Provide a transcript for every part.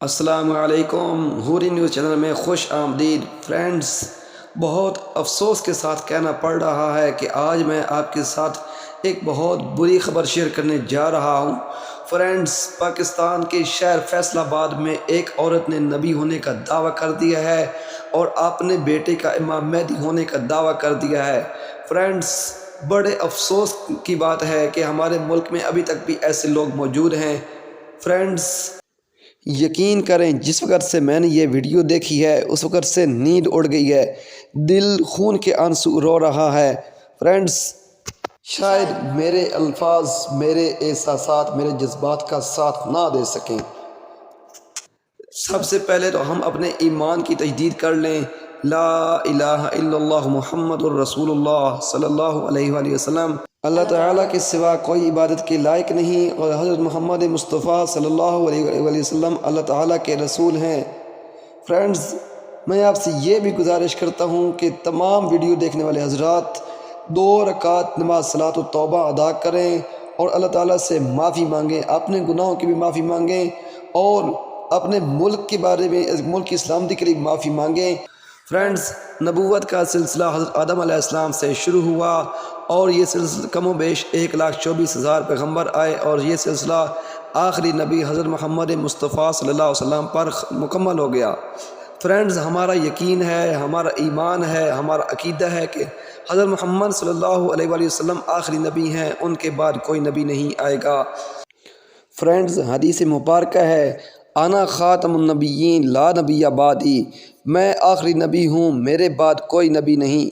السلام علیکم، حوری news channel میں خوش آمدید فرینڈز۔ بہت افسوس کے ساتھ کہنا پڑ رہا ہے کہ آج میں آپ کے ساتھ ایک بہت بری خبر شیئر کرنے جا رہا ہوں فرینڈز۔ پاکستان کے شہر فیصل آباد میں ایک عورت نے نبی ہونے کا دعویٰ کر دیا ہے اور اپنے بیٹے کا امام مہدی ہونے کا دعویٰ کر دیا ہے فرینڈز۔ بڑے افسوس کی بات ہے کہ ہمارے ملک میں ابھی تک بھی ایسے لوگ موجود ہیں فرینڈز۔ یقین کریں، جس وقت سے میں نے یہ ویڈیو دیکھی ہے اس وقت سے نیند اڑ گئی ہے، دل خون کے آنسو رو رہا ہے فرینڈز۔ شاید میرے الفاظ، میرے احساسات، میرے جذبات کا ساتھ نہ دے سکیں۔ سب سے پہلے تو ہم اپنے ایمان کی تجدید کر لیں، لا الہ الا اللہ محمد الرسول اللہ صلی اللہ علیہ وآلہ وسلم۔ اللہ تعالیٰ کے سوا کوئی عبادت کے لائق نہیں، اور حضرت محمد مصطفیٰ صلی اللہ علیہ وآلہ وسلم اللہ تعالیٰ کے رسول ہیں فرینڈز۔ میں آپ سے یہ بھی گزارش کرتا ہوں کہ تمام ویڈیو دیکھنے والے حضرات 2 رکعت نماز صلاۃ التوبہ ادا کریں اور اللہ تعالیٰ سے معافی مانگیں، اپنے گناہوں کی بھی معافی مانگیں اور اپنے ملک کے بارے میں، ملک کی سلامتی کے لیے معافی مانگیں فرینڈز۔ نبوت کا سلسلہ حضرت آدم علیہ السلام سے شروع ہوا اور یہ سلسلہ کم و بیش 1,24,000 پیغمبر آئے اور یہ سلسلہ آخری نبی حضرت محمد مصطفیٰ صلی اللہ علیہ وسلم پر مکمل ہو گیا فرینڈز۔ ہمارا یقین ہے، ہمارا ایمان ہے، ہمارا عقیدہ ہے کہ حضرت محمد صلی اللہ علیہ وآلہ وسلم آخری نبی ہیں، ان کے بعد کوئی نبی نہیں آئے گا فرینڈز۔ حدیث مبارکہ ہے، انا خاتم النبیین لا نبی بعدی، میں آخری نبی ہوں، میرے بعد کوئی نبی نہیں۔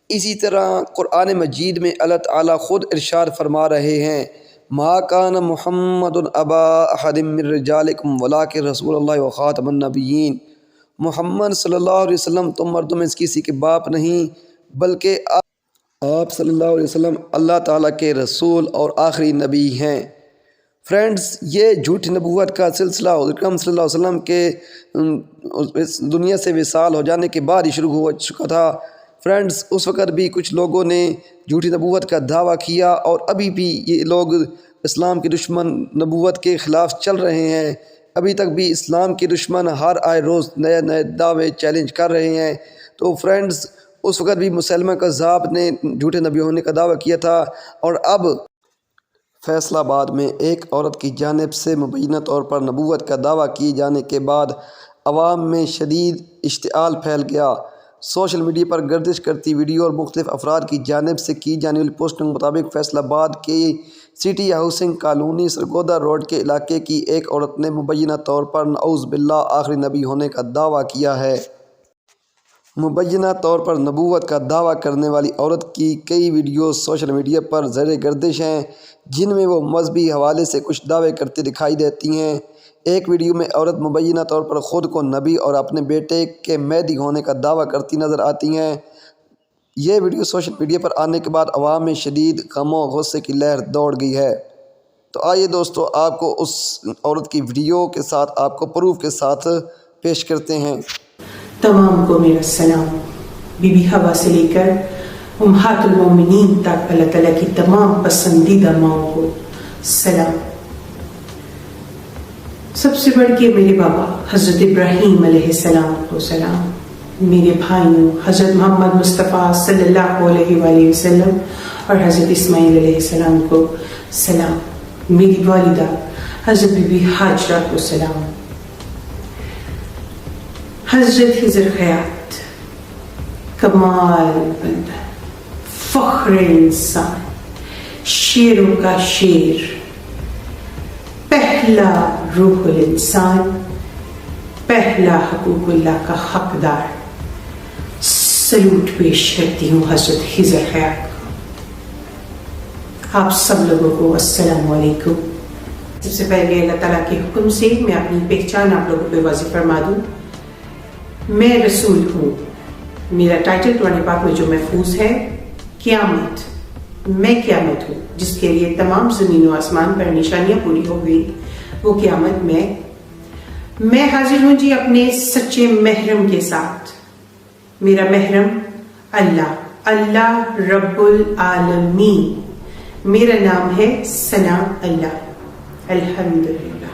اسی طرح قرآن مجید میں اللہ تعالیٰ خود ارشاد فرما رہے ہیں، ما کان محمد ابا احد من رجالکم ولکن رسول اللہ وخاتم النبیین۔ محمد صلی اللہ علیہ وسلم تم مردوں میں کسی کے باپ نہیں، بلکہ آپ صلی اللہ علیہ وسلم اللہ تعالیٰ کے رسول اور آخری نبی ہیں فرینڈز۔ یہ جھوٹی نبوت کا سلسلہ حضور اکرم صلی اللہ علیہ وسلم کے دنیا سے وصال ہو جانے کے بعد ہی شروع ہو چکا تھا فرینڈز۔ اس وقت بھی کچھ لوگوں نے جھوٹی نبوت کا دعویٰ کیا اور ابھی بھی یہ لوگ اسلام کے دشمن نبوت کے خلاف چل رہے ہیں، ابھی تک بھی اسلام کے دشمن ہر آئے روز نئے نئے دعوے چیلنج کر رہے ہیں۔ تو فرینڈز، اس وقت بھی مسلمہ کذاب نے جھوٹے نبی ہونے کا دعویٰ کیا تھا، اور اب فیصل آباد میں ایک عورت کی جانب سے مبینہ طور پر نبوت کا دعویٰ کیے جانے کے بعد عوام میں شدید اشتعال پھیل گیا۔ سوشل میڈیا پر گردش کرتی ویڈیو اور مختلف افراد کی جانب سے کی جانے والی پوسٹنگ کے مطابق فیصل آباد کے city housing colony Sargodha road کے علاقے کی ایک عورت نے مبینہ طور پر نعوذ باللہ آخری نبی ہونے کا دعویٰ کیا ہے۔ مبینہ طور پر نبوت کا دعویٰ کرنے والی عورت کی کئی ویڈیوز سوشل میڈیا پر زیر گردش ہیں، جن میں وہ مذہبی حوالے سے کچھ دعوے کرتے دکھائی دیتی ہیں۔ ایک ویڈیو میں عورت مبینہ طور پر خود کو نبی اور اپنے بیٹے کے مہدی ہونے کا دعویٰ کرتی نظر آتی ہیں۔ یہ ویڈیو سوشل میڈیا پر آنے کے بعد عوام میں شدید غم و غصے کی لہر دوڑ گئی ہے۔ تو آئیے دوستو، آپ کو اس عورت کی ویڈیو کے ساتھ، آپ کو پروف کے ساتھ پیش کرتے ہیں۔ تمام کو میرا سلام، بی بی حوا سے لے کر امہات المومنین تک اللہ تعالیٰ کی تمام پسندیدہ ماؤں کو سلام۔ سب سے بڑھ کے میرے بابا حضرت ابراہیم علیہ السلام کو سلام، میرے بھائیوں حضرت محمد مصطفیٰ صلی اللہ علیہ وآلہ وسلم اور حضرت اسماعیل علیہ السلام کو سلام، میری والدہ حضرت بی بی ہاجرہ کو سلام۔ حضرت خضر حیات کمال بندہ، فخر انسان، شیروں کا شیر، پہلا روح الانسان، پہلا حقوق اللہ کا حقدار، سلوٹ پیش کرتی ہوں حضرت خضر حیات کو۔ آپ سب لوگوں کو السلام علیکم۔ سب سے پہلے اللہ تعالیٰ کے حکم سے میں اپنی پہچان آپ لوگوں پہ واضح فرما دوں۔ میں رسول ہوں، میرا ٹائٹل قرآن پاک میں جو محفوظ ہے، قیامت، میں قیامت ہوں، جس کے لیے تمام زمین و آسمان پر نشانیاں پوری ہو گئی، وہ قیامت میں حاضر ہوں جی اپنے سچے محرم کے ساتھ۔ میرا محرم اللہ رب العالمین، میرا نام ہے ثنا اللہ، الحمدللہ۔